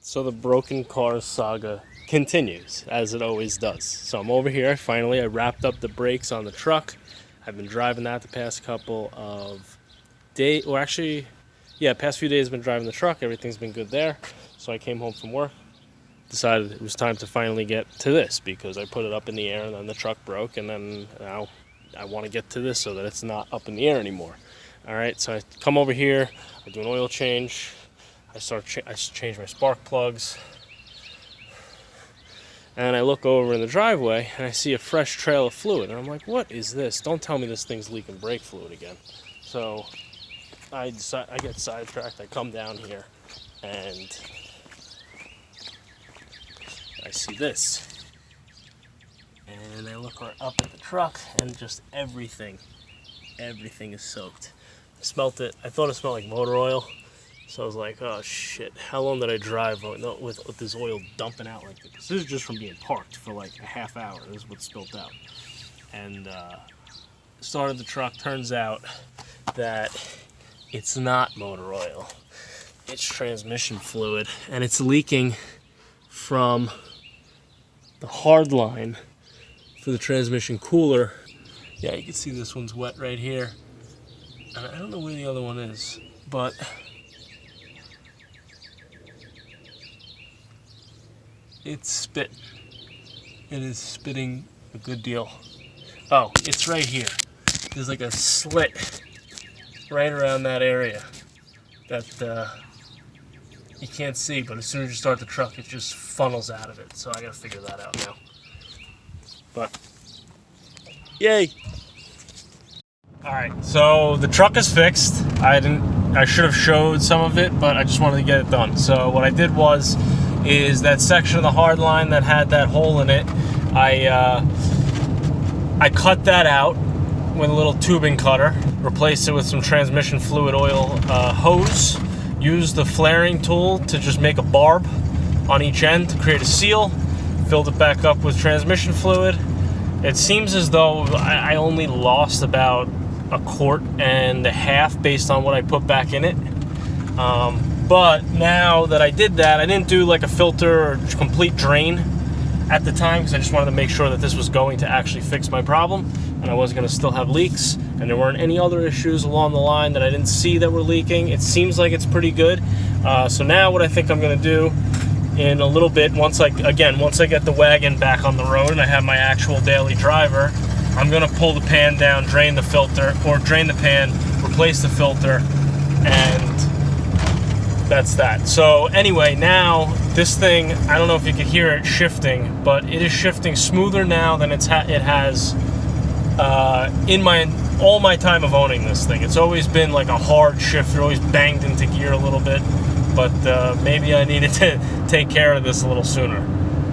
So the broken car saga continues, as it always does. So I'm over here. Finally, I wrapped up the brakes on the truck. I've been driving that the past couple of days, or actually, yeah, past few days I've been driving the truck. Everything's been good there. So I came home from work, decided it was time to finally get to this because I put it up in the air and then the truck broke, and then now I want to get to this so that it's not up in the air anymore. All right, so I come over here, I do an oil change. I change my spark plugs, and I look over in the driveway and I see a fresh trail of fluid, and I'm like, what is this? Don't tell me this thing's leaking brake fluid again. So I get sidetracked. I come down here and I see this, and I look up at the truck, and just everything is soaked. I smelt it. I thought it smelled like motor oil. So I was like, oh shit, how long did I drive with this oil dumping out like this? This is just from being parked for like a half hour. This is what spilt out. And started the truck. Turns out that it's not motor oil. It's transmission fluid. And it's leaking from the hard line for the transmission cooler. Yeah, you can see this one's wet right here. And I don't know where the other one is, but it's spitting. It is spitting a good deal. Oh, it's right here. There's like a slit right around that area that you can't see, but as soon as you start the truck, it just funnels out of it. So I gotta figure that out now. But, yay! Alright, so the truck is fixed. I should have showed some of it, but I just wanted to get it done. So what I did is that section of the hard line that had that hole in it, I cut that out with a little tubing cutter, replaced it with some transmission fluid oil hose, used the flaring tool to just make a barb on each end to create a seal, filled it back up with transmission fluid. It seems as though I only lost about a quart and a half based on what I put back in it. But now that I did that, I didn't do like a filter or complete drain at the time because I just wanted to make sure that this was going to actually fix my problem and I wasn't going to still have leaks, and there weren't any other issues along the line that I didn't see that were leaking. It seems like it's pretty good. So now what I think I'm going to do in a little bit, once I get the wagon back on the road and I have my actual daily driver, I'm going to pull the pan down, drain the filter, or drain the pan, replace the filter, and that's that. So anyway, now this thing, I don't know if you can hear it shifting, but it is shifting smoother now than it has in all my time of owning this thing. It's always been like a hard shifter, always banged into gear a little bit, but maybe I needed to take care of this a little sooner.